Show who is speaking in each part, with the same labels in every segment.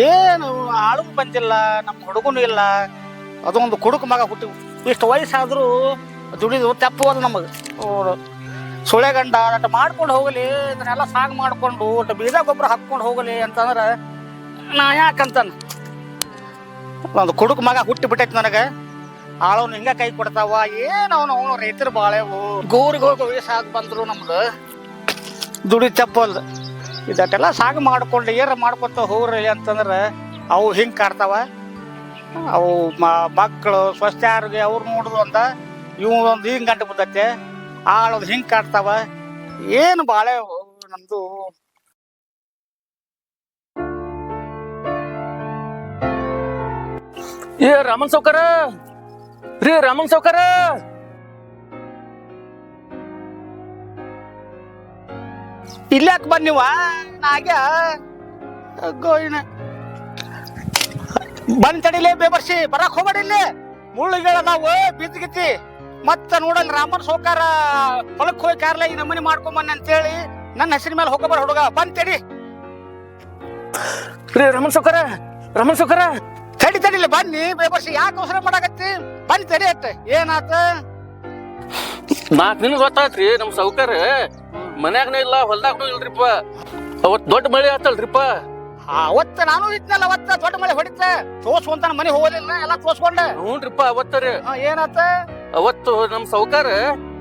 Speaker 1: ಏನು ಆಳು ಬಂದಿಲ್ಲ, ನಮ್ಮ ಹುಡುಗನು ಇಲ್ಲ. ಅದೊಂದು ಕುಡುಕು ಮಗ ಹುಟ್ಟಿ ಇಷ್ಟು ವಯಸ್ಸಾದ್ರೂ ದುಡಿದು ತೆಪ್ಪವಲ್ಲ ನಮಗೆ. ಸುಳೆಗಂಡ ಅಟ ಮಾಡ್ಕೊಂಡು ಹೋಗಲಿ, ಇದನ್ನೆಲ್ಲ ಸಾగు ಮಾಡ್ಕೊಂಡು ಒಟ್ಟು ಬೀಜ ಗೊಬ್ಬರ ಹಾಕ್ಕೊಂಡು ಹೋಗಲಿ ಅಂತಂದ್ರೆ ನಾ ಯಾಕಂತಾನ. ಒಂದು ಕುಡುಕು ಮಗ ಹುಟ್ಟಿ ಬಿಟ್ಟೈತಿ ನನಗೆ. ಆಳವನು ಹಿಂಗ ಕೈ ಕೊಡ್ತಾವ. ಏನು ಅವನು ರೈತರು ಬಾಳೆವು ಗೋರಿಗೆ ಹೋಗಿ ವಯಸ್ಸಾಗಿ ಬಂದ್ರು ನಮ್ದು ದುಡಿ ತೆಪ್ಪಲ್ದು. ಇದಟ್ಟೆಲ್ಲ ಸಾగు ಮಾಡ್ಕೊಂಡು ಏರ ಮಾಡ್ಕೊತ ಹೋಗ್ರಿ ಅಂತಂದ್ರೆ ಅವು ಹಿಂಗೆ ಕಾಡ್ತಾವ. ಅವು ಮಕ್ಕಳು ಸ್ವಸ್ಥ್ಯಾರಿಗೆ ಅವ್ರು ನೋಡುದು ಅಂತ ಇವೊಂದು ಹಿಂಗೆ ಗಂಟು ಬಿದ್ದತ್ತೆ. ಆಳೋದು ಹಿಂಗೆ ಕಾಡ್ತಾವ. ಏನು ಬಾಳೆ ನಮ್ದು.
Speaker 2: ಏ ರಾಮನ್ ಸೌಕರ ರೀ, ರಾಮನ್ ಸೌಕರ
Speaker 1: ಇಲ್ಲಾಕ ಬನ್ನಿವ ನಾಗ್ಯ ಗೋಯಿನ ಬಂದ್ ತಡಿಲೇ ಬೇಬರ್ಸಿ ಬರಕ್ ಹೋಗ್ಬೇಡಿ. ಇಲ್ಲಿ ಮುಳ್ಳುಗಳ ನಾವು ಬಿದ್ದಿಗಿತ್ತಿ ಮತ್ತ ನೋಡಲ್ ರಾಮನ್ ಸೌಕಾರ ಹೊಲಕ್ ಹೋಗಿ ಕಾರ್ಲ ಈ ನಮನಿ ಮಾಡ್ಕೊಂಬನ್ನಿ ಅಂತೇಳಿ ನನ್ನ ಹೆಸರಿ ಮೇಲೆ ಹೋಗಬಾರ ಹುಡುಗ. ಬಂದ್ ತಡಿ
Speaker 2: ರೀ ರಾಮನ್ ಸೌಕರ, ರಾಮನ್ ಸೌಕರ
Speaker 1: ತಡಿ ತಡಿಲಿ ಬನ್ನಿ ಬೇಬರ್ಸಿ. ಯಾಕೆ ಅವಸರ ಮಾಡಾಕತ್ತಿ? ಬಂದ್ ತಡಿ ಅಟ್ಟ. ಏನಾತ?
Speaker 2: ನಾಕ್ ನಿನ್ಗೆ ಗೊತ್ತಾತ್ರಿ, ನಮ್ ಸೌಕರ್ ಮನ್ಯಾಗನೂ ಇಲ್ಲ ಹೊಲ್ದಾಗನೂ ಇಲ್ರಿಪ್ಪ. ಅವತ್ ದೊಡ್ಡ ಮಳಿ ಆತಲ್ರಿಪ್ಪ.
Speaker 1: ಅವತ್ತ ನಾನು ಇದ್ನಲ್ಲ, ಅವತ್ತ ದೊಡ್ಡ ಮಳೆ ಹೊಡಿತ ತೋರ್ಸ್ಕೊಂತಾನ ಮನೆ ಹೋಗಲಿಲ್ಲ, ಎಲ್ಲ ತೋರ್ಸ್ಕೊಂಡ.
Speaker 2: ಹ್ಞೂನ್ರಿಪ್ಪ ಅವತ್ತರಿ.
Speaker 1: ಏನಾತ?
Speaker 2: ಅವತ್ತು ನಮ್ ಸೌಕರ್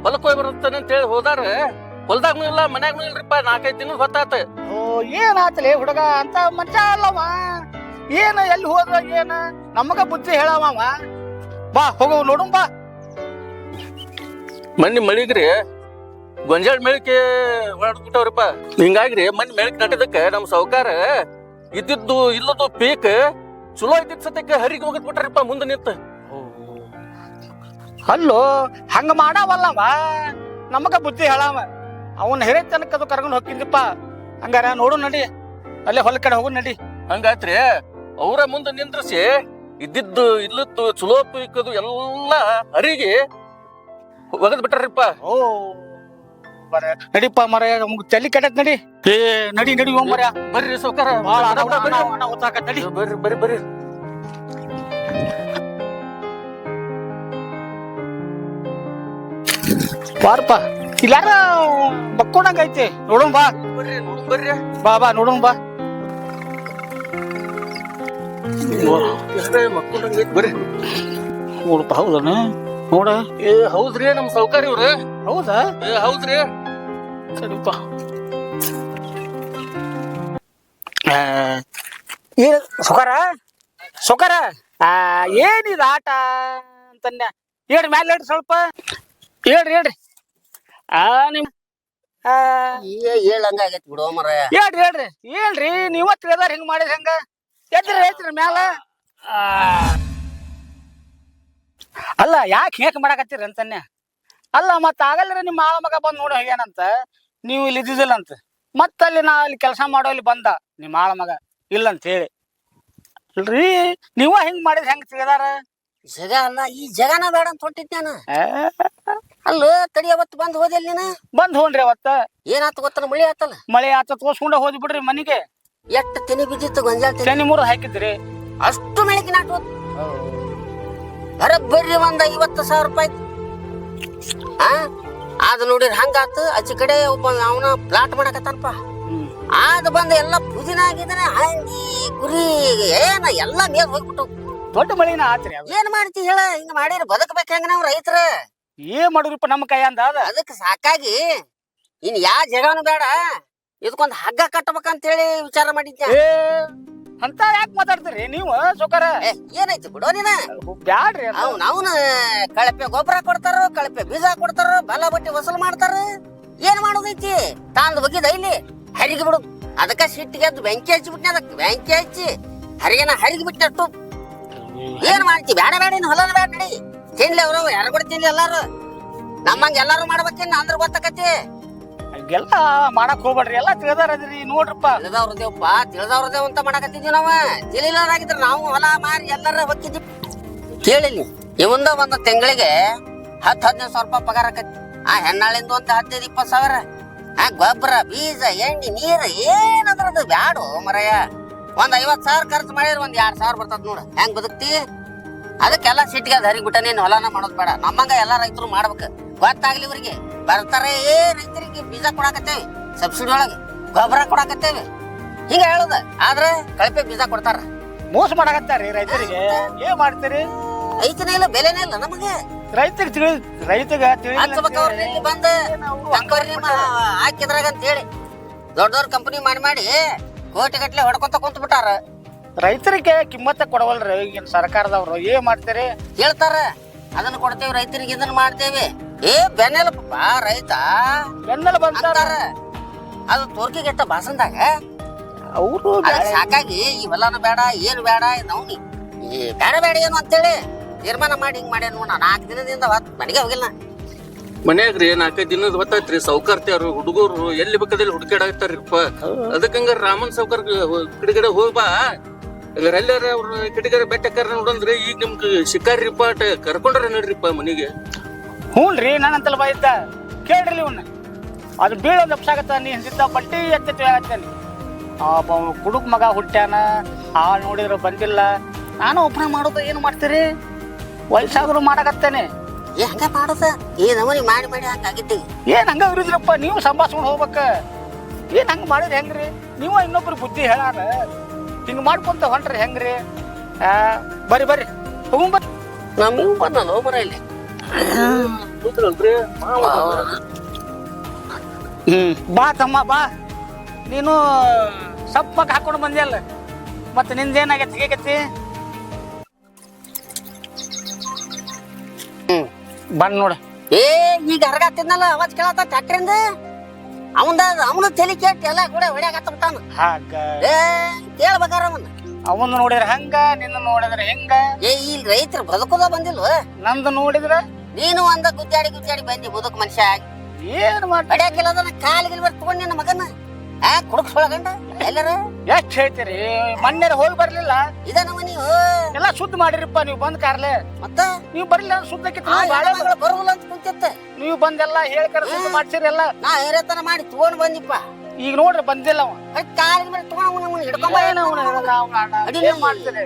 Speaker 2: ಹೊಲಕ್ ಹೋಗಿ ಬರುತ್ತಾನೆ ಅಂತ ಹೇಳಿ ಹೋದಾರ, ಹೊಲ್ದಾಗ್ನೂ ಇಲ್ಲ ಮನ್ಯಾಗನೂ ಇಲ್ರಿಪ್ಪ. 4-5 ದಿನ ಹೊತ್ತಾತ.
Speaker 1: ಏನಾತಲೇ ಹುಡುಗ ಅಂತ ಮಜ ಅಲ್ಲವ. ಏನ ಎಲ್ಲಿ ಹೋದ ಏನ ನಮಗ ಬುದ್ಧಿ ಹೇಳವ. ಬಾ ಹೋಗು ನೋಡುಂ ಬಾ.
Speaker 2: ಮನ್ನಿ ಮಳಿಗ್ರಿ ಗೊಂಜಾಳ ಮೆಳಕೆ ಹೊಡ್ಬಿಟ್ಟವ್ರಿಪ್ಪ. ಹಿಂಗಾಗ್ರಿ ಮನ್ನಿ ಮೆಳಕ್ ನಟದಕ್ಕ ನಮ್ ಸೌಕಾರ ಇದ್ದಿದ್ದು ಇಲ್ಲದು ಪೀಕ್ ಚಲೋ ಇದ್ದಿದ್ ಸತ್ಯಕ್ಕೆ ಹರಿಗೆ ಹೋಗದ್ ಬಿಟ್ಟಾರಿಪ್ಪ ಮುಂದೆ ನಿಂತ.
Speaker 1: ಅಲ್ಲೋ ಹಂಗ ಮಾಡವಲ್ಲವ, ನಮಗ ಬುದ್ಧಿ ಹೇಳವ. ಅವನ್ ಹಿರೇ ತನಕ ಅದು ಕರ್ಕೊಂಡು ಹೋಗಿದ್ದಪ್ಪ. ಹಂಗಾರ ನೋಡು ನಡಿ, ಅಲ್ಲೇ ಹೊಲ ಕಡೆ ಹೋಗು ನಡಿ.
Speaker 2: ಹಂಗಾತ್ರಿ ಅವ್ರ ಮುಂದೆ ನಿಂದ್ರಸಿ ಇದ್ದಿದ್ದು ಇಲ್ಲದ್ದು ಚಲೋ ಪೀಕದು ಎಲ್ಲ ಹರಿಗೆ ಒಗದ್ ಬಿಟ್ಟಾರಿಪ್ಪ.
Speaker 1: ಓ ನಡಿಪ್ಪ ಮರ, ನಮ್ಗೆ ತಲೆ ಕೆಟ್ಟತ್ ನಡಿ. ಏ ನಡಿ ನಡಿ ಮರ.
Speaker 2: ಬರ್ರಿ ಸೌಕಾರ,
Speaker 1: ನಡಿ
Speaker 2: ಬರ್ರಿ ಬರ್ರಿ ಬರ್ರಿ.
Speaker 1: ಬಾರಪ್ಪ, ಇಲ್ಲಾರ ಬಕ್ಕೊಂಡಂಗ ಐತಿ. ನೋಡುಂ ಬಾ.
Speaker 2: ಬರ್ರಿ ನೋಡು ಬರ್ರಿ.
Speaker 1: ಬಾ ಬಾ ನೋಡುಂ ಬಾ.
Speaker 2: ಬರ್ರಿ
Speaker 1: ನೋಡಪ್ಪ. ಹೌದನ ನೋಡ.
Speaker 2: ಏ ಹೌದ್ರಿ ನಮ್ ಸೌಕಾರ ಇವ್ರ.
Speaker 1: ಹೌದಾ?
Speaker 2: ಏ ಹೌದ್ರಿ.
Speaker 1: ಸರಿಪ್ಪ. ಏನ್ ಸುಖರ ಸುಖರ ಏನಿದ ಆಟ ಅಂತನ್ಯ? ಹೇಳ್ರಿ ಮ್ಯಾಲ ಹೇಳ್ರಿ ಸ್ವಲ್ಪ. ಹೇಳ್ರಿ ಹೇಳ್ರಿ. ನಿಮ್
Speaker 3: ಹೇಳಂಗಾಗೈತಿ ಬಿಡು ಮರಾಯ.
Speaker 1: ಹೇಳ್ರಿ ಹೇಳ್ರಿ ಹೇಳ್ರಿ. ನೀವ ತಿಳಿದಾರ ಹಿಂಗ್ ಮಾಡಿದ್ರ ಹೆಂಗ? ಎದ್ರಿ ಹೇಳ್ತೀರಿ ಮ್ಯಾಲ. ಅಲ್ಲ ಯಾಕೆ ಹೇಕ್ ಮಾಡಾಕತ್ತೀರಿ ಅಂತನ್ಯ? ಅಲ್ಲ ಮತ್ತ ಆಗಲ್ರಿ ನಿಮ್ಮ ಆಳ ಮಗ ಬಂದ್ ನೋಡಿ ಹೋಗ್ಯಾನಂತ, ನೀವು ಇಲ್ಲಿ ಇದ್ದಿದ್ದಿಲ್ಲ ಅಂತ. ಮತ್ತ ಅಲ್ಲಿ ನಾ ಅಲ್ಲಿ ಕೆಲಸ ಮಾಡೋ ಇಲ್ಲಿ ಬಂದ ನಿಮ್ಮ ಆಳ ಮಗ ಇಲ್ಲ ಅಂತ ಹೇಳಿ. ಅಲ್ರಿ ನೀವ ಹಿಂಗ್ ಮಾಡಿದ್ರೆ ಹೆಂಗ್ ತಿಳಿದಾರ?
Speaker 3: ಜಗ ಅಲ್ಲ, ಈ ಜಗನ ಬೇಡ ಅಂತ ಹೊಂಟಿದ್ನ. ಅಲ್ಲ ತಡಿ, ಅವತ್ತು ಬಂದ್ ಹೋದಿಲ್ ನೀನ?
Speaker 1: ಬಂದ್ ಹೋನ್ರಿ ಅವತ್ತ.
Speaker 3: ಏನಾತ ಗೊತ್ತನ? ಮಳಿ ಆತಲ್ಲ.
Speaker 1: ಮಳೆ ಆತ ತೋರ್ಸ್ಕೊಂಡ ಹೋದ್ ಬಿಡ್ರಿ ಮನಿಗೆ.
Speaker 3: ಎಷ್ಟ್ ತೆನಿ ಬಿದ್ದಿತ್ತು ಗೊಂಜಾಳ ತೆನಿ.
Speaker 1: ಶನಿ ಮೂರು ಹಾಕಿದ್ರಿ.
Speaker 3: ಅಷ್ಟು ಮೆಳಕಿ ನಾಟ್ ಹೋದ್. ಬರಬ್ಬರ್ರಿ ಒಂದ 50,000 ರೂಪಾಯಿ. ಅದ್ ನೋಡಿರಿ ಹಂಗಾತು. ಆಚೆ ಕಡೆ ಒಬ್ಬ ಅವನ ಪ್ಲಾಟ್ ಮಾಡಕತ್ತಾನಪ್ಪ. ಅದ್ ಬಂದ ಎಲ್ಲ ಪುದಿನ ಆಗಿದ್ದಾನೆ. ಹಂಗಿ ಕುರಿ ಏನ ಎಲ್ಲಾ ಮೇಲ್ ಹೋಗ್ಬಿಟ್ಟು
Speaker 1: ದೊಡ್ಡ ಮಳಿನ ಆತ್ರಿ.
Speaker 3: ಏನ್ ಮಾಡ್ತಿ ಹೇಳ? ಹಿಂಗ ಮಾಡಿರಿ ಬದುಕಬೇಕು ಹೆಂಗ ನಾವ್ ರೈತರ?
Speaker 1: ಏನ್ ಮಾಡುದ್ರಿಪ್ಪ ನಮ್ಮ ಕೈ ಅಂದ.
Speaker 3: ಅದಕ್ಕೆ ಸಾಕಾಗಿ ಇನ್ ಯಾ ಜಗನು ಬೇಡ, ಇದಕ್ಕೊಂದ್ ಹಗ್ಗ ಕಟ್ಟಬೇಕಂತ ಹೇಳಿ ವಿಚಾರ ಮಾಡಿದ್ದೆ.
Speaker 1: ಅಂತ ಯಾಕೆ ಮಾತಾಡ್ತೀರಿ ನೀವು ಸೌಕರ?
Speaker 3: ಏನೈತಿ ಬಿಡೋ ನೀನ.
Speaker 1: ಬ್ಯಾಡ್ರಿ.
Speaker 3: ಅವ್ನ ಕಳಪೆ ಗೊಬ್ಬರ ಕೊಡ್ತಾರ, ಕಳಪೆ ಬೀಜ ಕೊಡ್ತಾರ, ಬಲ ಬಟ್ಟಿ ವಸೂಲ್ ಮಾಡ್ತಾರ. ಏನ್ ಮಾಡೋದೈತಿ? ತಾಂದ್ ಬಗ್ಗಿದ ಇಲ್ಲಿ ಹರಿಗೆ ಬಿಡು. ಅದಕ್ಕ ಸಿಟ್ಟಿಗೆ ಎದ್ದು ಬೆಂಕಿ ಹಚ್ಚಿಬಿಟ್ನಿ. ಅದಕ್ಕೆ ಬೆಂಕಿ ಹಚ್ಚಿ ಹರಿಗೆನ ಹರಿಗಿ ಬಿಟ್ಟಷ್ಟು. ಏನ್ ಮಾಡ್ತಿ? ಬೇಡ ಬೇಡ, ಇನ್ ಹೊಲನ ಬೇಡ. ನಡಿ ತಿನ್ಲಿ ಅವ್ರು, ಯಾರು ಕೂಡ ತಿನ್ಲಿ. ಎಲ್ಲಾರು ನಮ್ಮಂಗ ಎಲ್ಲಾರು ಮಾಡ್ಬೇಕೇನ್ ಅಂದ್ರ ಗೊತ್ತಾಕತಿ.
Speaker 1: ಎಲ್ಲ ಮಾಡಕ್ ಹೋಗ್ಬೇಡ್ರಿ, ಎಲ್ಲಾ ತಿಳಿದಾರದ್ರಿ. ನೋಡ್ರಪ್ಪ,
Speaker 3: ತಿಳಿದವ್ರದೇವಪ್ಪ, ತಿಳಿದವ್ರದೇವ್ ಅಂತ ಮಾಡಕತ್ತಿದ್ವಿ ನಾವು. ತಿಳಿಲಾರಾಗಿದ್ರ ನಾವು ಹೊಲ ಮಾರಿ ಎಲ್ಲಾರ ಹೊಕ್ಕಿದ್ವಿ. ಕೇಳಿಲಿ, ಇವಂದ ಒಂದ್ ತಿಂಗಳಿಗೆ 10-15 ರೂಪಾಯಿ ಪಗಾರ ಆಕತಿ. ಆ ಹೆಣ್ಣಾಳಿಂದ ಒಂದ್ 15-20 ಸಾವಿರ. ಗೊಬ್ಬರ, ಬೀಜ, ಎಣ್ಣೆ, ನೀರು ಏನದ್ರದ್ದು ಬ್ಯಾಡು ಮರಯ್ಯ. ಒಂದ್ 50,000 ಖರ್ಚು ಮಾಡಿದ್ರೆ ಒಂದ್ 2,000 ಬರ್ತದ ನೋಡ ಹೆಂಗ್ ಬದುಕ್ತಿ. ಅದಕ್ಕೆಲ್ಲ ಸಿಟ್ಟಿಗೆ ಅದ್ ಹರಿಗ್ ಬಿಟ್ಟ ನೀನ್ ಹೊಲನ ಮಾಡೋದ್ ಬೇಡ. ನಮ್ಮಂಗ ಎಲ್ಲಾ ರೈತರು ಮಾಡ್ಬೇಕು, ಗೊತ್ತಾಗ್ಲಿ ಇವ್ರಿಗೆ. ಬರ್ತಾರೆ ರೈತರಿಗೆ ಬೀಜ ಕೊಡಾಕತ್ತೇವಿ, ಸಬ್ಸಿಡಿ ಒಳಗೆ ಗೊಬ್ಬರ ಕೊಡಾಕತ್ತೇವಿ ಹಿಂಗ ಹೇಳುದ. ಆದ್ರೆ ಕಳಪೆ ಬೀಜ ಕೊಡ್ತಾರ,
Speaker 1: ಮೋಸ ಮಾಡಕತ್ತಾರಿ ರೈತರಿಗೆ. ಏನ್ ಮಾಡ್ತೀರಿ?
Speaker 3: ರೈತನೇ ಇಲ್ಲ, ಬೆಲೆನೇ ಇಲ್ಲ ನಮಗೆ.
Speaker 1: ರೈತರಿಗೆ
Speaker 3: ಹಚ್ಬೇಕವ್ರ ಇಲ್ಲಿ ಬಂದ ಕಂಪನಿ ಹಾಕಿದ್ರಾಗ ಅಂತ ಹೇಳಿ ದೊಡ್ಡ ಕಂಪನಿ ಮಾಡಿ ಕೋಟಿ ಗಟ್ಲೆ ಹೊಡ್ಕೊಂತ ಕುಂತ ಬಿಟ್ಟಾರ.
Speaker 1: ರೈತರಿಗೆ ಕಿಮ್ಮತ್ತ ಕೊಡವಲ್ರಿ ಈಗಿನ ಸರ್ಕಾರದವ್ರು. ಏನ್ ಮಾಡ್ತೀರಿ?
Speaker 3: ಹೇಳ್ತಾರ ಅದನ್ನ ಕೊಡ್ತೇವಿ, ರೈತರಿಗೆ ಇದನ್ನ ಮಾಡ್ತೇವಿ. ಬೆನ್ನೆಲಪ್ಪ ರೈತ
Speaker 1: ಬೆನ್ನೆಲ್ಲ ಬಂತಾರ.
Speaker 3: ಅದು ತೋರ್ಕಿಗೆಟ್ಟ ಭಾಷಣದಾಗ
Speaker 1: ಅವರು
Speaker 3: ಸಾಕಾಗಿ ಇವೆಲ್ಲನ ಬೇಡ, ಏನು ಬೇಡ, ನವ್ನಿ ಈ ಬೇಡ ಬೇಡ ಏನು ಅಂತೇಳಿ ತೀರ್ಮಾನ ಮಾಡಿ ಹಿಂಗ್ ಮಾಡ್ಯಾನ ನೋಡ. 4 ದಿನದಿಂದ ಮನೆಗೆ ಹೋಗಿಲ್ಲ.
Speaker 2: ಮನ್ಯಾಗ್ರಿ 4 ದಿನದ ಹೊತ್ತಾಯ್ತ್ರಿ. ಸೌಕರ್ತಿಯರು ಹುಡುಗರು ಎಲ್ಲಿ ಬೇಕಾದಲ್ಲಿ ಹುಡುಕಾಡಾಗ್ತಾರಿಪ್ಪ. ಅದಕ್ಕಂಗ ರಾಮನ್ ಸೌಕರ್ ಕಿಡಿಗಡೆ ಹೋಗ್ಬಾ, ಎಲ್ಲಾರ ಅವ್ರ ಕಿಡಿಗಡೆ ಬೆಟ್ಟಕ್ಕಾರ ನೋಡಂದ್ರೆ ಈಗ ನಿಮ್ಗೆ ಶಿಕಾರಿಪ್ಪ ಕರ್ಕೊಂಡ್ರ ನೋಡ್ರಿಪ್ಪ ಮನಿಗೆ.
Speaker 1: ಹ್ಞೂನ್ರಿ, ನನ್ನಂತಲ್ಲ ಬಾಯಿದ್ದ ಕೇಳ್ರಿ ಇವ್ನ. ಅದು ಬೀಳೊಂದು ಅಪ್ಸಾಗತ್ತ. ನೀ ಸಿದ್ಧ ಬಟ್ಟಿ ಎತ್ತೈತಿ ಆಗತ್ತೇನೆ. ಕುಡುಕ್ ಮಗ ಹುಟ್ಟ್ಯಾನ, ನೋಡಿದ್ರು ಬಂದಿಲ್ಲ. ನಾನು ಒಬ್ಬನ ಮಾಡೋದು. ಏನು ಮಾಡ್ತೀರಿ? ವಯಸ್ಸಾದ್ರು ಮಾಡಕತ್ತೇನೆ.
Speaker 3: ಹಂಗ ಮಾಡೋದ ಈ ನಮೂನಿ ಮಾಡಿ ಮಾಡಿ ಹಂಗಾಗಿದ್ದೀವಿ.
Speaker 1: ಏನ್ ಹಂಗ ಇರುದಿಲ್ಲಪ್ಪ, ನೀವು ಸಂಭಾಷಣೆ ಹೋಗ್ಬೇಕ. ಏನ್ ಹಂಗ ಮಾಡಿದ್ರಿ ಹೆಂಗ್ರಿ? ನೀವು ಇನ್ನೊಬ್ರು ಬುದ್ಧಿ ಹೇಳಾರ ಹಿಂಗ ಮಾಡ್ಕೊಂತ ಹೊಂಟ್ರಿ ಹೆಂಗ್ರಿ? ಬರ್ರಿ ಬರ್ರಿ ಹೋಗ್ ಬರ್ರಿ.
Speaker 3: ನಮಗೂ ಬಂದಲ್ಲ ಹೋಗ್ಬರ ಇಲ್ಲಿ.
Speaker 1: ಬಾ ತಮ್ಮ ಬಾ. ನೀನು ಸಪ್ ಮಗ ಹಾಕೊಂಡು ಬಂದಿಯಲ್ಲ, ಮತ್ತೆ ನಿಂದೇನಾಗೈತಿ? ಹೇಗೈತಿ? ಬಂದ್ ನೋಡ.
Speaker 3: ಈಗ ಹರಗಾತಿದ್ನಲ್ಲ ಅವಾಜ್ ಕೇಳತ್ತ ಟ್ಯಾಕ್ಟ್ರಿಂದ. ಅವನ ತಲೆ ಕೆಟ್ಟ ಎಲ್ಲ ಕೂಡ ಹೊಡ್ಯಾಕತ್ತ ಬಿಟ್ಟಾನ.
Speaker 1: ಹಾಗ
Speaker 3: ಕೇಳ್ಬೇಕಾರ
Speaker 1: ಅವನ್ನ ನೋಡಿದ್ರ ಹಂಗ, ನಿನ್ನ ನೋಡಿದ್ರ ಹೆಂಗ?
Speaker 3: ಇಲ್ಲಿ ರೈತರು ಬದುಕುದ ಬಂದಿಲ್ವ?
Speaker 1: ನಂದು ನೋಡಿದ್ರ
Speaker 3: ನೀನು ಒಂದ ಗುದ್ದಾಡಿ ಗುದ್ದಾಡಿ ಬಂದಿ ಬದುಕ್ ಮನುಷ್ಯ.
Speaker 1: ಏನ್ ಮಾಡಿ
Speaker 3: ಹೊಡ್ಯಾಕಿಲ್ಲ ಅದನ್ನ ಕಾಲಿಗೆ ತಗೊಂಡ್ ನಿನ್ನ ಮಗನ ಕುಡುಕ್ಸೊಳಗಂಡ ಎಲ್ಲಾರ
Speaker 1: ಎಷ್ಟ್ ಹೇಳ್ತೀರಿ? ಮೊನ್ನೆ ಹೋಗಿ ಬರ್ಲಿಲ್ಲ.
Speaker 3: ಇದನ್ನ ನೀವು
Speaker 1: ಎಲ್ಲಾ ಶುದ್ಧ ಮಾಡಿರಿಪ್ಪ. ನೀವು ಬಂದ್ ಕಾರ್ಲೆ
Speaker 3: ಮತ್ತ
Speaker 1: ನೀವು ಬರ್ಲಿಲ್ಲ ಶುದ್ಧಕ್ಕಿತ್ತು.
Speaker 3: ಬರುದಿಲ್ಲ ಅಂತ ಕುಂತಿತ್ತ.
Speaker 1: ನೀವು ಬಂದೆಲ್ಲ ಹೇಳ್ಕರ ಶುದ್ಧ ಮಾಡ್ಸಿರಿ ಎಲ್ಲ.
Speaker 3: ನಾ ಹೇರತನ ಮಾಡಿ ತಗೊಂಡ್ ಬಂದಿಪ್ಪ.
Speaker 1: ಈಗ ನೋಡ್ರಿ ಬಂದಿಲ್ಲ ಅವ.
Speaker 3: ಕಾಲಿಗೆ ಮೇಲೆ ತಗೊಂಡ್ ಹಿಡ್ಕೊಂಡ್
Speaker 1: ಮಾಡ್ತೀರಿ?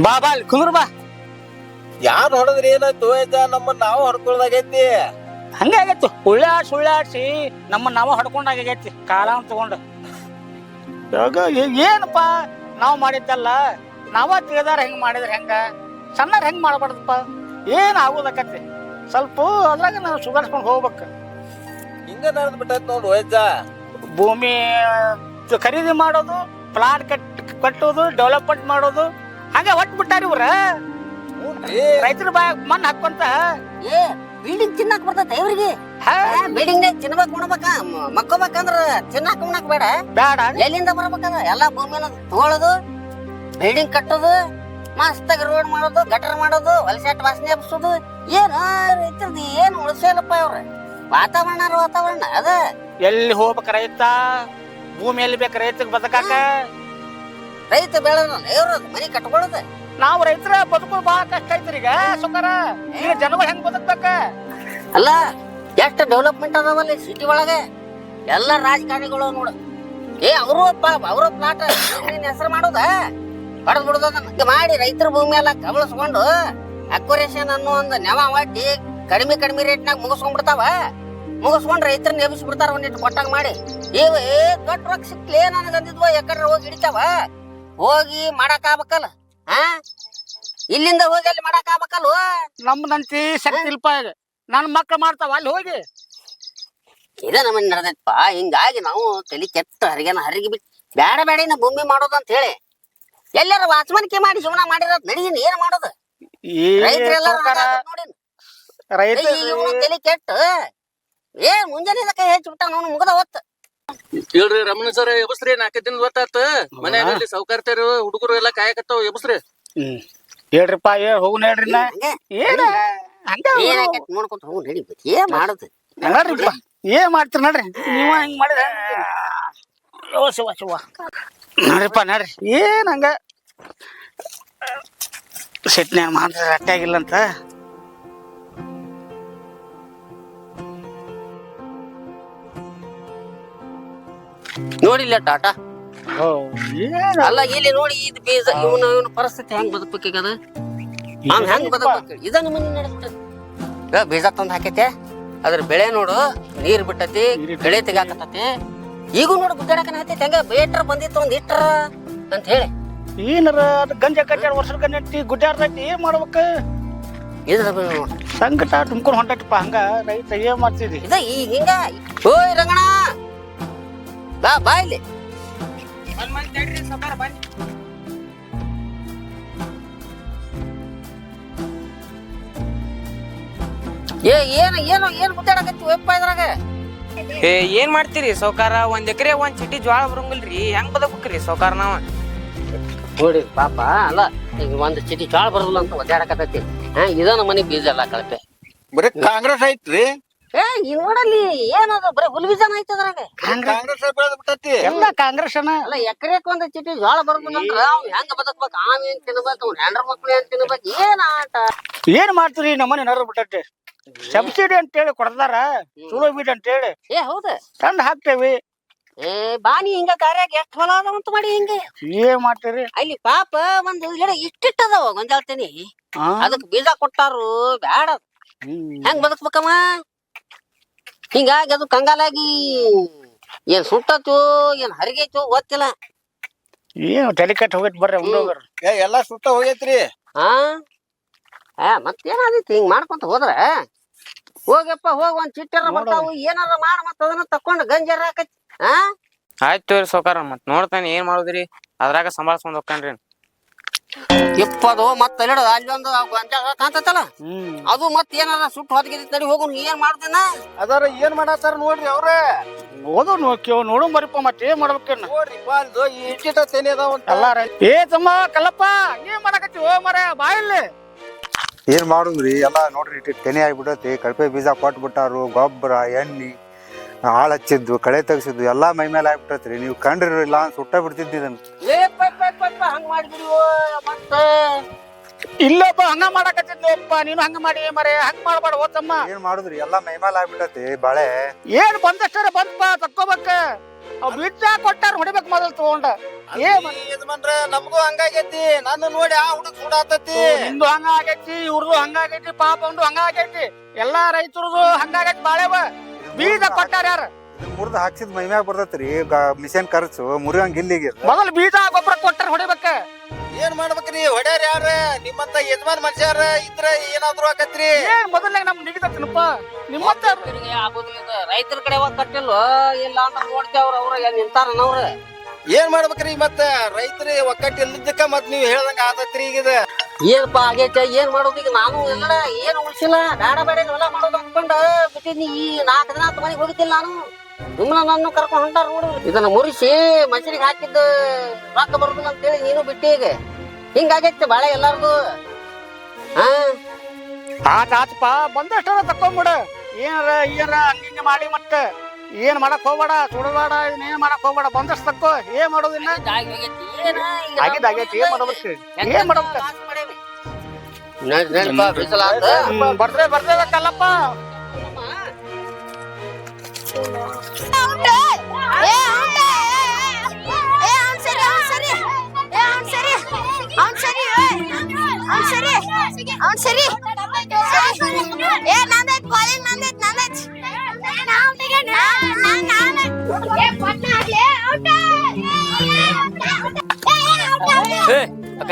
Speaker 1: ಬಾ ಬಾ ಕುಂದ್ರ ಬಾ.
Speaker 4: ಯಾರು ಹೊಡೆದ್ರಿ ಏನಾಯ್ತು? ನಮ್ಮ ನಾವು ಹೊಡ್ಕೊಳ್ದಾಗೈತಿ.
Speaker 1: ಹಂಗೆ ಆಗೈತಿ. ಸುಳ್ಳಾಡ್ಸಿ ನಮ್ಮ ನಾವ ಹೊಡ್ಕೊಂಡಾಗೈತಿ ಕಾಲ ತಗೊಂಡು. ಏನಪ್ಪ ನಾವ್ ಮಾಡಿದ್ದಲ್ಲ, ನಾವ ತಿಳಿದಾರ ಹೆಂಗ್ ಮಾಡಿದ್ರ ಹೆಂಗ? ಸಣ್ಣರ್ ಹೆಂಗ್ ಮಾಡ್ಬಾರ್ದಪ್ಪ. ಏನ್ ಆಗೋದಕ್ಕತಿ ಸ್ವಲ್ಪ ಅದ್ರಾಗ ನಾವು ಸುಧಾರಿಸ್ಕೊಂಡು ಹೋಗ್ಬೇಕು.
Speaker 4: ಹಿಂಗ ನಡೆದ್ ಬಿಟ್ಟೈತ್ ನೋಡು ವೈದ್ಯ.
Speaker 1: ಭೂಮಿ ಖರೀದಿ ಮಾಡೋದು, ಪ್ಲಾಟ್ ಕಟ್ಟೋದು, ಡೆವಲಪ್ಮೆಂಟ್ ಮಾಡೋದು ಹಂಗೆ ಹೊಟ್ಟು ಬಿಟ್ಟಾರ ಇವ್ರ. ರೈತರ ಬಾಯ ಮಣ್ಣು ಹಾಕೊಂತ
Speaker 3: ಬಿಲ್ಡಿಂಗ್ ತಿನ್ನಕ್ ಬರ್ತೈತೆ ಇವ್ರಿಗೆ. ಬಿಲ್ಡಿಂಗ್ ತಿನ್ಬೇಕ್ ಉಣ್ಬೇಕ ಮಕ್ಕೋಬೇಕಂದ್ರ ತಿನ್ನಕ್ ಉಣ್ಣಕ್ ಬೇಡ.
Speaker 1: ಬೇಡ
Speaker 3: ಎಲ್ಲಿಂದ ಬರ್ಬೇಕದ? ಎಲ್ಲಾ ಭೂಮಿನ ತಗೊಳ್ಳೋದು, ಬಿಲ್ಡಿಂಗ್ ಕಟ್ಟೋದು, ಮಸ್ತಾಗಿ ರೋಡ್ ಮಾಡೋದು, ಗಟರ್ ಮಾಡೋದು, ಹೊಲಸಾಟ್ ವಾಸನೆ ಹಬ್ಸೋದು. ಏನ್ ರೈತರದ್ದು ಏನ್ ಉಳಿಸಲ್ಲಪ್ಪ ಇವ್ರ. ವಾತಾವರಣ ಅದ.
Speaker 1: ಎಲ್ಲಿ ಹೋಗ್ಬೇಕ ರೈತ? ಭೂಮಿ ಎಲ್ಲಿ ಬೇಕು ರೈತಗ್ ಬದುಕಾಕ?
Speaker 3: ರೈತ ಬೆಳೆದ ಇವ್ರ ಮನಿ ಕಟ್ಕೊಳ್ಳೋದು.
Speaker 1: ನಾವು ರೈತರ ಬದುಕೋದು ಬಹಳ ಕಷ್ಟ ಐತ್ರಿ ಈಗ ಸುಖರ. ಈಗ ಜನಗಳು ಹೆಂಗ್ ಬದುಕ್ಬೇಕ?
Speaker 3: ಅಲ್ಲ ಎಷ್ಟು ಡೆವಲಪ್ಮೆಂಟ್ ಅದಾವಲ್ಲಿ ಸಿಟಿ ಒಳಗೆ. ಎಲ್ಲ ರಾಜಕಾರಣಿಗಳು ನೋಡು ಅವ್ರ ಪ್ಲಾಟ್ ಹೆಸರು ಮಾಡೋದ ಹೊಡೆದ್ ಬಿಡೋದನ್ನ ಮಾಡಿ ರೈತರ ಭೂಮಿ ಎಲ್ಲ ಕಬಳಿಸ್ಕೊಂಡು ಅಕ್ವರೇಷನ್ ಅನ್ನೋ ಒಂದು ನೆವ ಒಡ್ಡಿ ಕಡಿಮೆ ರೇಟ್ನಾಗ ಮುಗಿಸ್ಕೊಂಡ್ಬಿಡ್ತಾವ. ಮುಗಿಸ್ಕೊಂಡ್ ರೈತರನ್ನ ಎಬ್ಬಿಸಿ ಬಿಡ್ತಾರ ಒಂದಿಟ್ಟು ಕೊಟ್ಟಂಗ ಮಾಡಿ. ದೊಡ್ಡ ರೊಕ್ಕ ಸಿಕ್ಲೇ ನನಗಂದಿದ್ವ ಯಾಕಂದ್ರೆ ಹೋಗಿ ಹಿಡಿತಾವ. ಹೋಗಿ ಮಾಡಕ್ ಆಗ್ಬೇಕಲ್ಲ. ಇಲ್ಲಿಂದ ಹೋಗಿ ಅಲ್ಲಿ ಮಾಡಕ್ ಆಗ್ಬೇಕಲ್ವ?
Speaker 1: ನಮ್ದಂತಿ ಶಕ್ತಿ ಇಲ್ಪ. ನನ್ ಮಕ್ಳು ಮಾಡ್ತಾವ ಅಲ್ಲಿ ಹೋಗಿ.
Speaker 3: ಇದ ನಮ್ಮನ್ನ ನಡೆದೈತಪ್ಪ. ಹಿಂಗಾಗಿ ನಾವು ತಲೆ ಕೆಟ್ಟ ಹರಿಗಿ ಬಿಟ್ಟು ಬೇಡ ಇನ್ನ ಭೂಮಿ ಮಾಡೋದು ಅಂತ ಹೇಳಿ ಎಲ್ಲಾರ ವಾಚಮನಿಕೆ ಮಾಡಿ ಜೀವನ ಮಾಡಿರೋದ್ ನಡೀನ್ ಏನ್ ಮಾಡೋದು? ರೈತರೆಲ್ಲ ತಲೆ ಕೆಟ್ಟ ಮುಂಜಾನೆ ಕೈ ಹೆಚ್ಚು ಬಿಟ್ಟ ನೋನು ಮುಗದ ಹೊತ್ತ.
Speaker 2: ಹೇಳ್ರಿ ರಮಣ ಸರ್, ಎಬಸ್ರಿ 4 ದಿನದ ಹೊತ್ತಾತ. ಮನ್ಯಾಗ ಸೌಕರ್ತಿಯರು ಹುಡುಗರು ಎಲ್ಲಾ ಕಾಯಕತ್ತಾವ, ಎಬಸ್ರಿ.
Speaker 1: ಹೇಳ್ರಿಪ್ಪ ಹೋಗುನ್ ಹೇಳ್ರಿ. ಏನ
Speaker 3: ನೋಡ್ಕೊಂತ ಹೋಗ್ ನಡಿ. ಏನ್ ಮಾಡುದು?
Speaker 1: ಏನ್ ಮಾಡ್ತೀರಿ ನಡ್ರಿ. ನೀವ ಹಿಂಗ್ ಮಾಡಿದ್ರ ಶಿವ ನೋಡ್ರಿಪ್ಪ ನಡ್ರಿ. ಏನ್ ಹಂಗ ಸಿಟ್ನ್ಯಾಗ ಮಾಡಿದ್ರೆ ಅಟ್ಟಾಗಿಲ್ಲ ಅಂತ.
Speaker 3: ನೋಡಿಲ್ಲ ಟಾಟಾ
Speaker 1: ಓ, ಏನ್
Speaker 3: ಅಲ್ಲ ಇಲ್ಲಿ ನೋಡಿ ಇದು ಬೀಜ ಇವನ ಪರಿಸ್ಥಿತಿ ಹೆಂಗ್ ಬದುಕ್ಬೇಕೀಗ ಅದ ಅವ್ನ್ ಹೆಂಗ್ ಬದುಕ್ಬೇಕು ಇದ ನಿಮ್ಮನ್ನ ನಡೆಸ್ಬಿಟ್ಟ ಬೀಜ ತಂದ್ ಹಾಕೈತೆ ಅದ್ರ ಬೆಳೆ ನೋಡು ನೀರ್ ಬಿಟ್ಟತಿ ಬೆಳೆ ತೆಗಾಕತ್ತತಿ ಈಗೂ ನೋಡು ಗುದ್ದಾಡಕನ ಹತ್ತೈತಿ ಹೆಂಗ ಬೇಟ್ರ ಬಂದಿತ್ತು ಒಂದ್ ಇಟ್ರ ಅಂತ ಹೇಳಿ
Speaker 1: ಏನಾರ ಅದು ಗಂಜ ಕಟ್ಟಾರ ವರ್ಷದ ಗಂಜಿ ಗುಡ್ಡಾಡ್ತೈತಿ ಏನ್ ಮಾಡ್ಬೇಕ
Speaker 3: ಇದ್ರ
Speaker 1: ಸಂಕಟ ತುಂಬ್ಕೊಂಡು ಹೊಂಟೈತಪ್ಪ ಹಂಗ ರೈತ ಏನ್ ಮಾಡ್ತಿದಿ
Speaker 3: ಇದ ಈಗ ಹಿಂಗ ಓಯ್ ರಂಗಣ ಬಾ ಇಲ್ಲಿ ಏನ್ ಗುದ್ದಾಡಕತ್ತಿ ಒಪ್ಪ ಇದ್ರಾಗ
Speaker 5: ಏನ್ ಮಾಡ್ತೀರಿ ಸೌಕಾರ 1 ಎಕರೆ 1 ಚಿಟಿ ಜ್ವಾಳ ಬರಂಗಿಲ್ರಿ ಹೆಂಗ್ ಬದಕ್ಬೇಕ್ರಿ ಸೌಕಾರ ನಾವ
Speaker 3: ನೋಡಿ ಪಾಪ ಅಲ್ಲ ಈಗ ಒಂದ್ ಚಿಟಿ ಚಾಳ ಬರಲ್ಲ ಅಂತ ಒದ್ದಾಡಕತ್ತೈತಿ ಇದನ್ನ ಮನಿ ಬೀಜ ಅಲ್ಲ ಕಳಪೆ
Speaker 4: ಬರೀ ಕಾಂಗ್ರೆಸ್ ಐತ್ರಿ
Speaker 3: ಏ ಈ ನೋಡಲ್ಲಿ ಏನದ ಬರೀ ಹುಲ್ ಬೀಜನ ಐತಿ ಅದ್ರಾಗ
Speaker 4: ಕಾಂಗ್ರೆಸ್ ಬೆಳೆದ್ ಬಿಟ್ಟತಿ
Speaker 1: ಎಲ್ಲ ಕಾಂಗ್ರೆಸ್ ಅನ್ನ
Speaker 3: ಅಲ್ಲ ಎಕರೆಕ್ ಒಂದ್ ಚಿಟಿ ಜ್ವಾಳ ಬರೋದಂದ್ರ ಅವ್ ಹೆಂಗ ಬದಕ್ಬೇಕು ಆವ್ ಏನ್ ತಿನ್ಬೇಕು ಅವ್ನ ಹೆಂಡ್ರ ಮಕ್ಳು ಏನ್ ತಿನ್ಬೇಕು ಏನ್ ಆಟ
Speaker 1: ಏನ್ ಮಾಡ್ತೀರಿ ನಮ್ಮನೆ ನರ ಬಿಟ್ಟೈತಿ ಸಬ್ಸಿಡಿ ಅಂತೇಳಿ ಕೊಡ್ತಾರ ಚಲೋ ಬೀಜ ಅಂತೇಳಿ
Speaker 3: ಏ ಹೌದ
Speaker 1: ತಂದ್ ಹಾಕ್ತೇವಿ
Speaker 3: ಏ ಬಾನಿ ಹಿಂಗ ಕಾರ್ಯಾಗ ಎಷ್ಟ್ ಹೊಲ ಅದಾವಂತ ಮಾಡಿ ಹಿಂಗ
Speaker 1: ಏನ್ ಮಾಡ್ತೀರಿ
Speaker 3: ಅಲ್ಲಿ ಪಾಪ ಒಂದ್ ಗಿಡ ಇಷ್ಟಿಟ್ಟದವ ಗೊಂಜಾಳ್ತೀನಿ
Speaker 1: ಹಾ
Speaker 3: ಅದಕ್ ಬೀಜ ಕೊಟ್ಟಾರು ಬ್ಯಾಡ ಹೆಂಗ್ ಬದುಕ್ಬೇಕಮ್ಮ ಹಿಂಗಾಗಿ ಅದು ಕಂಗಾಲಾಗಿ ಏನ್ ಸುಟ್ಟತು ಏನ್ ಹರಿಗೈತು ಗೊತ್ತಿಲ್ಲ
Speaker 1: ಏನು ತಲೆ ಕಟ್ಟಿ ಹೋಗೈತಿ ಬರ್ರಿ ಹುಡುಗರು
Speaker 4: ಎಲ್ಲಾ ಸುಟ್ಟ ಹೋಗೈತ್ರಿ
Speaker 3: ಹಾ ಮತ್ತೇನಾದೈತಿ ಹಿಂಗ್ ಮಾಡ್ಕೊಂತ ಹೋದ್ರ ಹೋಗಪ್ಪ ಹೋಗ್ ಒಂದ್ ಚಿಟ್ಟರ ಬರ್ತಾವು ಏನಾರ ಮಾಡ ಮತ್ತ ಅದನ್ನ ತಕೊಂಡ್ ಗಂಜರ ಹಾಕತಿ ಹಾ
Speaker 5: ಆಯ್ತು ತೋರಿ ಸೌಕಾರ ಮತ್ ನೋಡ್ತಾನೆ ಏನ್ ಮಾಡುದ್ರಿ ಅದ್ರಾಗ ಸಂಭಾಳ್ಸ್ಕೊಂಡ್ ಹೋಗ್ತಾನ್ರಿ
Speaker 3: ಇಪ್ಪದು ಮತ್ತ ಅಲ್ಲೊಂದು ಗೊಂಜಾಳ ಕಾಣ್ತೈತಲ್ಲ ಅದು ಮತ್ ಏನಾರ ಸುಟ್ಟು ಹೊದಗಿದ ತಡಿ ಹೋಗು ಏನ್ ಮಾಡ್ದೇನ
Speaker 4: ಅದಾರ ಏನ್ ಮಾಡತ್ತಾರ ನೋಡ್ರಿ ಅವ್ರ
Speaker 1: ಓದು ನೋಡು ಮರಿಪ ಮತ್ತೆ ಏನ್ ಮಾಡ್ಬೇಕೇನ
Speaker 4: ನೋಡ್ರಿ ಬಾಲ್ದು ಈ ಇಟ್ಟಿಟ ತೆನೆ ಅದಾವಂತ
Speaker 1: ಎಲ್ಲಾರ ಏ ತಮ್ಮ ಕಲ್ಲಪ್ಪ ಏನ್ ಮಾಡಕತ್ತಿ ಓ ಮರ ಬಾಯಲ್ಲಿ
Speaker 6: ಏನ್ ಮಾಡುದ್ರಿ ಎಲ್ಲಾ ನೋಡ್ರಿ ತೆನೆ ಆಗಿಬಿಡತಿ ಕಳಪೆ ಬೀಜ ಕೊಟ್ಬಿಟ್ಟಾರು ಗೊಬ್ಬರ ಎಣ್ಣಿ ಆಳ್ ಹಚ್ಚಿದ್ದು ಕಳೆ ತೆಗ್ಸಿದ್ದು ಎಲ್ಲಾ ಮೈ ಮೇಲೆ ಆಗ್ಬಿಟ್ಟತ್ರಿ ನೀವು ಕಂಡ್ರಿಲ್ಲ ಸುಟ್ಟ ಬಿಡ್ತಿದ್ದಿ ಇದನ್ನ
Speaker 3: ಹಂಗ ಮಾಡಿದ್ರಿ ಮತ್ತ
Speaker 1: ಇಲ್ಲಪ್ಪ ಹಂಗ ಮಾಡಕತ್ತಿದ್ನಪ್ಪ ನೀನು ಹಂಗ ಮಾಡಿ ಮರೆ ಹಂಗ ಮಾಡ್ಬೇಡ ಓ ತಮ್ಮ
Speaker 6: ಏನ್ ಮಾಡುದ್ರಿ ಎಲ್ಲಾ ಮೈ ಮೇಲೆ ಆಗ್ಬಿಟ್ಟತಿ ಬಾಳೆ
Speaker 1: ಏನ್ ಬಂದಷ್ಟರ ಬಂದಪ್ಪ ತಕ್ಕೋಬೇಕ ಅವ್ ಬೀಜ ಕೊಟ್ಟಾರ ಹೊಡಿಬೇಕು ಮೊದಲ್ ತಗೊಂಡ
Speaker 4: ಯಜಮಾನ್ರ ನಮಗೂ ಹಂಗಾಗೈತಿ ನನ್ನ ನೋಡಿ ಆ ಹುಡುಗ ಸುಡಾತತಿ
Speaker 1: ನಿಂದು ಹಂಗ ಆಗೈತಿ ಇವ್ರದು ಹಂಗ ಆಗೈತಿ ಪಾಪ ಒಂದು ಹಂಗ ಆಗೈತಿ ಎಲ್ಲಾ ರೈತರದು ಹಂಗ ಆಗೈತಿ ಬಾಳೆವ ಬೀಜ ಕೊಟ್ಟಾರ ಯಾರ
Speaker 6: ಮುರ್ದ ಹಾಕ್ಸಿದ್ ಮೈ ಮ್ಯಾಗ ಬರ್ತೈತ್ರಿ ಮಿಷನ್ ಖರ್ಚು ಮುರಿಯಂಗ್ ಇಲ್ಲಿಗೆ
Speaker 1: ಮೊದಲ್ ಬೀಜ ಗೊಬ್ಬರ ಕೊಟ್ಟಾರ ಹೊಡಿಬೇಕ
Speaker 4: ಏನ್ ಮಾಡ್ಬೇಕ್ರಿ ಹೊಡ್ಯಾರ ಯಾರ ನಿಮ್ಮಂತ ಯಜಮಾನ್ ಮನುಷ್ಯಾರ ಇದ್ರ ಏನಾದ್ರು ಆಕತ್ರಿ
Speaker 1: ಏನ್ ಮೊದಲೇ ನಮ್ ನಿಗದತ್ತನಪ್ಪ ನಿಮ್ಮಂತ
Speaker 3: ಆಗೋದಿಲ್ಲ ರೈತರ ಕಡೆ ಹೋಗ್ ಕಟ್ಟಿಲ್ವ ಇಲ್ಲ ಅಂತ ನೋಡ್ತೇವ್ರ ಅವ್ರ ನಿಂತಾರನವ್ರ
Speaker 4: ಏನ್ ಮಾಡ್ಬೇಕ್ರಿ ಮತ್ತ ರೈತರಿ ಒಕ್ಕಟ್ಟಿ ಇಲ್ಲದಕ್ಕ ಮತ್ ನೀವ್ ಹೇಳ್ದಂಗ ಆದತ್ರಿ ಈಗ
Speaker 3: ಏನಪ್ಪ ಆಗೈತೆ ಏನ್ ಮಾಡೋದು ಈಗ ನಾನು ಎಲ್ಲ ಏನ್ ಉಳಿಸಿಲ್ಲ ಬೇಡ ಬೇಡ ಹೊಲ ಮಾಡೋದು ಅನ್ಕೊಂಡ ಬಿಟ್ಟಿದ್ನಿ ಈ 4 ದಿನ ಮನೆಗೆ ಹೋಗಿದ್ದಿಲ್ಲ ನಾನು ಸುಮ್ಮನೆ ನನ್ನ ಕರ್ಕೊಂಡ್ ಹೊಂಟಾರ ನೋಡು ಇದನ್ನ ಮುರಿಸಿ ಮಸರಿಗೆ ಹಾಕಿದ್ದ ರೊಕ್ಕ ಬರುದಿಲ್ಲ ಅಂತ ಹೇಳಿ ನೀನು ಬಿಟ್ಟಿ ಈಗ ಹಿಂಗಾಗೈತೆ ಬಾಳೆ ಎಲ್ಲಾರ್ದು
Speaker 1: ಆತಪ್ಪ ಬಂದಷ್ಟರ ತಕೊಂಬಿಡ ಏನಾರ ಹಂಗಿಂಗ ಮಾಡಿ ಮತ್ತ ಏನ್ ಮಾಡಕ್ ಹೋಗ್ಬೇಡ ಸುಡಬೇಡ ಏನ್ ಮಾಡಕ್ ಹೋಗ್ಬೇಡ ಬಂದಷ್ಟು ತಕ್ಕೋ ಏನ್ ಮಾಡೋದಿಲ್ಲ ಆಗೈತಿ ಏನ್ ಮಾಡ್ಬೇಕು ಏನ್ ಮಾಡ್ಬೇಕು ಬರ್ತೇವೆ ಕಲ್ಲಪ್ಪ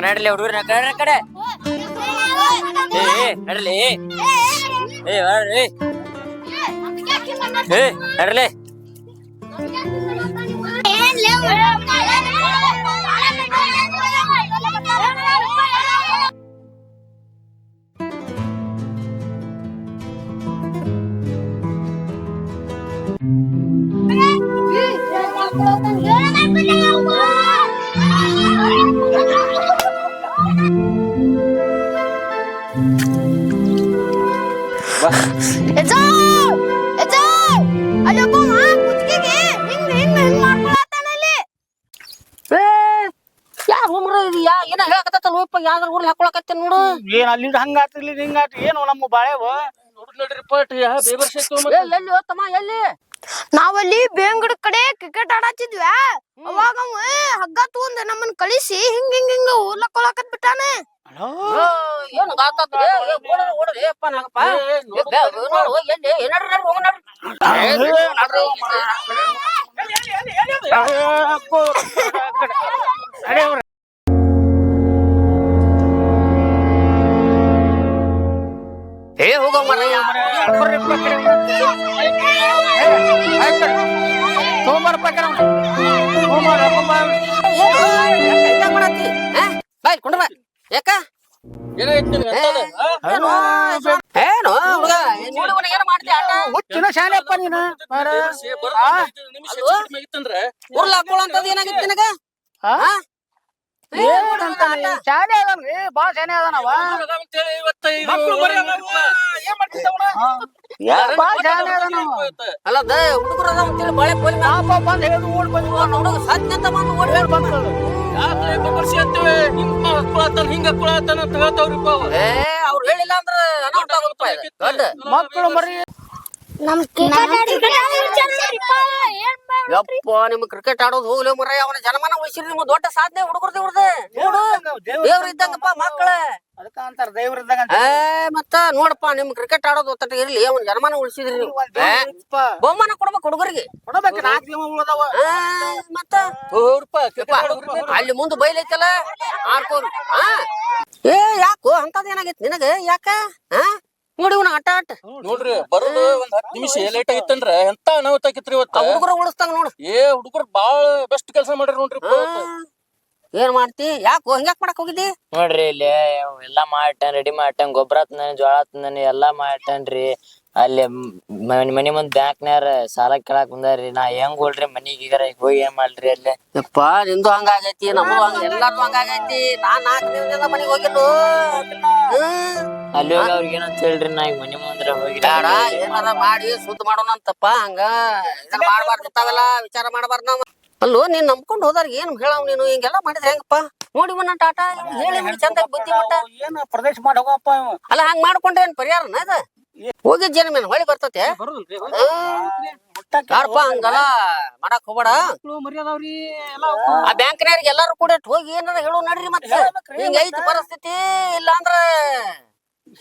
Speaker 5: ನಡ್ಲಿ ಹುಡುಗ್ರ ಕಡೆ ನಡ್ಲಿ ನಡ್ಲಿ
Speaker 3: ಏನ ಹೇಳಕತ್ತಲ್ವಪ್ಪ ಯಾವ್ದ್ರ ಊರ್ಲಿ ಹಾಕೊಳಕತ್ತೆ ನೋಡು
Speaker 1: ಏನ್ ಅಲ್ಲಿಂದ ಹಂಗಾತ ಇಲ್ಲಿಂದ ಹಿಂಗಾತ ಏನು ನಮ್ಮ ಬಾಳೆವ
Speaker 2: ನೋಡ್ರಿಪ್ಪ ಬೇಬರ್ಸಿ
Speaker 3: ಎಲ್ಲಿ ಹೋತಮ್ಮ ಎಲ್ಲಿ
Speaker 7: ನಾವಲ್ಲಿ ಬೇಂಗಡ ಕಡೆ ಕ್ರಿಕೆಟ್ ಆಡತ್ತಿದ್ವಿ ಅವಾಗ ಅವ ಹಗ್ಗ ತಗೊಂಡ್ ನಮ್ಮನ್ ಕಳಿಸಿ ಹಿಂಗ್ ಹಿಂಗ್ ಹಿಂಗ ಓದ್ಲಕ್ಕೊಳಕತ್ ಬಿಟ್ಟಾನೆ.
Speaker 3: ಏನು ಗಾಕತ್ರಿ ಓಡ್ರಿ ಅಪ್ಪ ನಾಗಪ್ಪ ಏ ಹೋಗಮ್ಮ ಬಾಯ್ ಕೊಂಡ್ರ ಯಾಕ
Speaker 2: ಏನಾಯ್ತು ನಿಮ್ಗೆ ಅಂತದ?
Speaker 3: ಏನು ಹುಡುಗ ಏನು ಮಾಡ್ತಿ ಆಟ
Speaker 1: ಹುಚ್ಚಿನ ಶಾಲೆಪ್ಪ ನೀನು
Speaker 2: ನಿಮಿಷ ಹೆಚ್ಚು ಕಡಿಮೆ ಆಗಿತ್ತಂದ್ರೆ
Speaker 3: ಉರ್ಲ್ ಹಾಕೊಳ್ಳೋಂಥದ್ದು ಏನಾಗಿತ್ತು ನಿನಗ
Speaker 1: ಶಾಲೆ ಅದನ್ರಿ ಬಾಳ ಶಾನೆ ಅದನವ
Speaker 2: ಅಂತೇಳಿ ಇವತ್ತ ಇದು
Speaker 1: ಬಾಳ ಶಾನೆ ಅದನವ
Speaker 3: ಅಲ್ಲದ ಹುಡುಗರು ಅದಾವ ಅಂತೇಳಿ ಬಾಳೆ ಪೋಲಿ
Speaker 1: ಪಾಪ ಬಂದ್ ಹೇಳಿ ಓಡ್ ಬಂದ್ವ
Speaker 3: ಹುಡುಗ ಸಾಧ್ಯ ಬಂದು ಓಡಿ
Speaker 1: ಹೇಳಿ ಬಂದ್ರು
Speaker 2: ಯಾಕೆ ಬಕರ್ಸಿ ಅಂತೀವಿ ಹಿಂಗ ಹಾಕೊಳತಾನ ಹಿಂಗ ಹಾಕೊಳತಾನ ಅಂತ ಹೇಳ್ತಾವ್ರಿಪ್ಪ ಅವ.
Speaker 3: ಏ ಅವ್ರು ಹೇಳಿಲ್ಲ ಅಂದ್ರ ಅನಾಹುತ ಆಗುತ್ತಪ್ಪ ಇದು. ದೊಡ್ಡ
Speaker 1: ಮಕ್ಕಳು ಮರಿ
Speaker 7: ನಮ್
Speaker 3: ಯಪ್ಪ ನಿಮ್ ಕ್ರಿಕೆಟ್ ಆಡೋದು ಹೋಗ್ಲಿ ಮರ ಅವನ ಜನಮನ ಉಳಿಸಿರಿ ನಿಮ್ ದೊಡ್ಡ ಸಾಧನೆ ಹುಡುಗರ್ದು ಇವ್ರದ್ದು ನೋಡು ದೇವ್ರ ಇದ್ದಂಗಪ್ಪ ಮಕ್ಕಳ
Speaker 1: ಅದಕ್ಕ ಅಂತಾರ ದೇವ್ರ ಇದ್ದಾಗ
Speaker 3: ಮತ್ತ ನೋಡಪ್ಪ ನಿಮ್ ಕ್ರಿಕೆಟ್ ಆಡೋದು ಒತ್ತಟ ಇರ್ಲಿ ಅವನ್ ಜನಮನ ಉಳಿಸಿದ್ರಿ ನೀವು ಬಹುಮಾನ ಕೊಡ್ಬೇಕು ಹುಡುಗರಿಗೆ
Speaker 1: ಕೊಡಬೇಕು 4 ದಿನ ಉಳ್ದವ
Speaker 3: ಮತ್ತ ಅಲ್ಲಿ ಮುಂದೆ ಬೈಲೈತಲ್ಲ ಆಡ್ಕೋರು ಏ ಯಾಕೋ ಅಂತದ್ ಏನಾಗೈತಿ ನಿನಗ ಯಾಕ ನೋಡಿ ಇವ್ನ ಆಟ ಆಟ
Speaker 2: ನೋಡ್ರಿ ಬರೋದು ಒಂದ್ 10 ನಿಮಿಷ ಲೇಟ್ ಆಗಿತ್ತಂದ್ರ ಎಂತ ಅನಾಹುತ ಆಕಿತ್ರಿ ಇವತ್ತ.
Speaker 3: ಹುಡುಗರು ಉಳಿಸ್ತಾಗ ನೋಡು
Speaker 2: ಏ ಹುಡುಗರು ಬಾಳ ಬೆಸ್ಟ್ ಕೆಲಸ ಮಾಡ್ರಿ ನೋಡ್ರಿ
Speaker 3: ಏನ್ ಮಾಡ್ತಿ ಯಾಕೋ ಹಿಂಗ್ಯಾಕ್ ಮಾಡಕ್ ಹೋಗಿದ್ದಿ
Speaker 8: ನೋಡ್ರಿ ಇಲ್ಲಿ ಎಲ್ಲಾ ಮಾಡ್ತಾನ ರೆಡಿ ಮಾಡ್ತಾನ ಗೊಬ್ಬರ ತಂದಾನೆ ಜೋಳ ತಂದಾನೆ ಎಲ್ಲಾ ಮಾಡ್ತಾನ್ರಿ. ಅಲ್ಲಿ ಮನಿ ಮುಂದ್ ಬ್ಯಾಂಕ್ನಾರ ಸಾಲ ಕೇಳಾಕ್ ಬಂದಾರ್ರಿ. ನಾ ಹೆಂಗ್ ಹೋಲ್ರಿ ಮನಿಗ್ ಈಗ ಹೋಗಿ ಏನ್ ಮಾಡ್ರಿ ಅಲ್ಲಿ
Speaker 3: ಯಪ್ಪ ನಿಂದು ಹಂಗಾಗೈತಿ ನಮ್ದು ಹಂಗ ಎಲ್ಲಾರ್ದು ಹಂಗಾಗೈತಿ ನಾನ್ 4 ದಿನದಿಂದ ಮನಿಗ್ ಹೋಗಿದ್ದು
Speaker 8: ಅಲ್ಲಿ ಹೋಗಿ ಅವ್ರಿಗೆ ಏನಂತ ಹೇಳ್ರಿ ನಾ ಈಗ ಮನಿ ಮುಂದ್ರ ಹೋಗಿ
Speaker 3: ಬೇಡ ಏನಾರ ಮಾಡಿ ಸುದ್ದ ಮಾಡೋಣ ಅಂತಪ್ಪ ಹಂಗ ಇದನ್ನ ಮಾಡ್ಬಾರ್ದಿತ್ತಾವೆಲ್ಲ ವಿಚಾರ ಮಾಡ್ಬಾರ್ದು ನಾವ್ ಅಲ್ಲೋ ನೀನ್ ನಂಬ್ಕೊಂಡ್ ಹೋದಾರ ಏನ್ ಹೇಳವ್ ನೀನು ಹಿಂಗೆಲ್ಲಾ ಮಾಡಿದ್ರೆ ಹೆಂಗಪ್ಪ ನೋಡಿ ಮನ್ನ ಟಾಟಾ ಹೇಳಿ ಚಂದ ಬುದ್ಧಿ ಮಟ್ಟ
Speaker 1: ಏನ್ ಪ್ರದೇಶ ಮಾಡಿ ಹೋಗಪ್ಪ
Speaker 3: ಅಲ್ಲ ಹಂಗ ಮಾಡ್ಕೊಂಡ್ರೆ ಏನ್ ಪರಿಹಾರನ ಅದ ಹೋಗಿದ್ ಜನ ಮೇಲೆ ಹೊಳಿ ಬರ್ತತೆ ಯಾರಪ್ಪ ಹಂಗಲ್ಲ ಮಾಡಕ್ ಹೋಗ್ಬೇಡ
Speaker 1: ಮರ್ಯಾದವ್ರಿ
Speaker 3: ಆ ಬ್ಯಾಂಕ್ನವ್ರಿಗೆ ಎಲ್ಲಾರು ಕೂಡ ಹೋಗಿ ಏನಾರ ಹೇಳು ನಡ್ರಿ ಮತ್ತೆ ಹಿಂಗ ಐತಿ ಪರಿಸ್ಥಿತಿ ಇಲ್ಲ ಅಂದ್ರ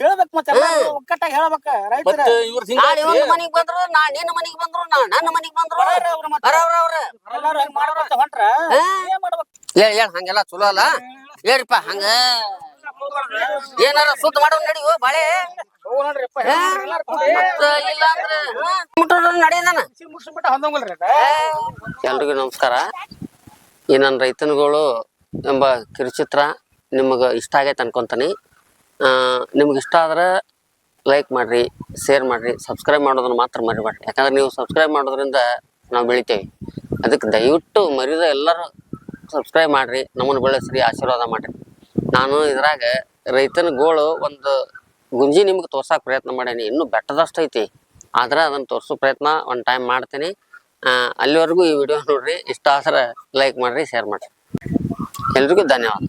Speaker 1: ಹೇಳ್ಬೇಕು ಮತ್ತೆ ಒಕ್ಕಟ್ಟಾಗಿ ಹೇಳ್ಬೇಕ ರೈತರ
Speaker 2: ಮತ್ತೆ ಇವ್ರ
Speaker 3: ನಾಳೆ ಒಂದು ಮನಿಗ್ ಬಂದ್ರು ನಾ ನಿನ್ನ ಮನಿಗ್ ಬಂದ್ರು ನಾ ನನ್ನ ಮನಿಗ್ ಬಂದ್ರು ಅವ್ರ
Speaker 1: ಎಲ್ಲಾರು ಹೆಂಗ್ ಮಾಡ್ಬೇಕ ಹೊಂಟ್ರ ಏನ್ ಮಾಡ್ಬೇಕು
Speaker 3: ಹೇಳ್ ಹಂಗೆಲ್ಲ ಚಲೋ ಅಲ್ಲ ಹೇಳ್ರಿಪ್ಪ ಹಂಗ ಏನಾರ ಸುದ್ದ ಮಾಡೋ ನಡಿಯೋ ಬಾಳೆ ಇಲ್ಲ ಅಂದ್ರ ನಡೆಯದಾನ ಎಲ್ರಿಗೂ ನಮಸ್ಕಾರ ಈ ನನ್ನ ರೈತನುಗಳು ಎಂಬ ಕಿರುಚಿತ್ರ ನಿಮಗೆ ಇಷ್ಟ ಆಗೈತೆ ಅನ್ಕೊಂತಾನೆ ನಿಮ್ಗೆ ಇಷ್ಟ ಆದ್ರೆ ಲೈಕ್ ಮಾಡಿರಿ ಶೇರ್ ಮಾಡಿರಿ ಸಬ್ಸ್ಕ್ರೈಬ್ ಮಾಡೋದನ್ನು ಮಾತ್ರ ಮರಿಬೇಡ್ರಿ ಯಾಕಂದ್ರೆ ನೀವು ಸಬ್ಸ್ಕ್ರೈಬ್ ಮಾಡೋದ್ರಿಂದ ನಾವು ಬೆಳಿತೇವೆ ಅದಕ್ಕೆ ದಯವಿಟ್ಟು ಮರಿದ ಎಲ್ಲರೂ ಸಬ್ಸ್ಕ್ರೈಬ್ ಮಾಡಿರಿ ನಮ್ಮನ್ನು ಬೆಳೆಸ್ರಿ ಆಶೀರ್ವಾದ ಮಾಡಿರಿ ನಾನು ಇದ್ರಾಗ ರೈತನ ಗೋಳು ಒಂದು ಗುಂಜಿ ನಿಮ್ಗೆ ತೋರ್ಸೋಕೆ ಪ್ರಯತ್ನ ಮಾಡೀನಿ ಇನ್ನೂ ಬೆಟ್ಟದಷ್ಟು ಐತಿ ಆದ್ರೆ ಅದನ್ನು ತೋರಿಸೋ ಪ್ರಯತ್ನ ಒಂದು ಟೈಮ್ ಮಾಡ್ತೀನಿ ಅಲ್ಲಿವರೆಗೂ ಈ ವಿಡಿಯೋ ನೋಡ್ರಿ ಇಷ್ಟ ಆದ್ರೆ ಲೈಕ್ ಮಾಡಿರಿ ಶೇರ್ ಮಾಡಿರಿ ಎಲ್ರಿಗೂ ಧನ್ಯವಾದ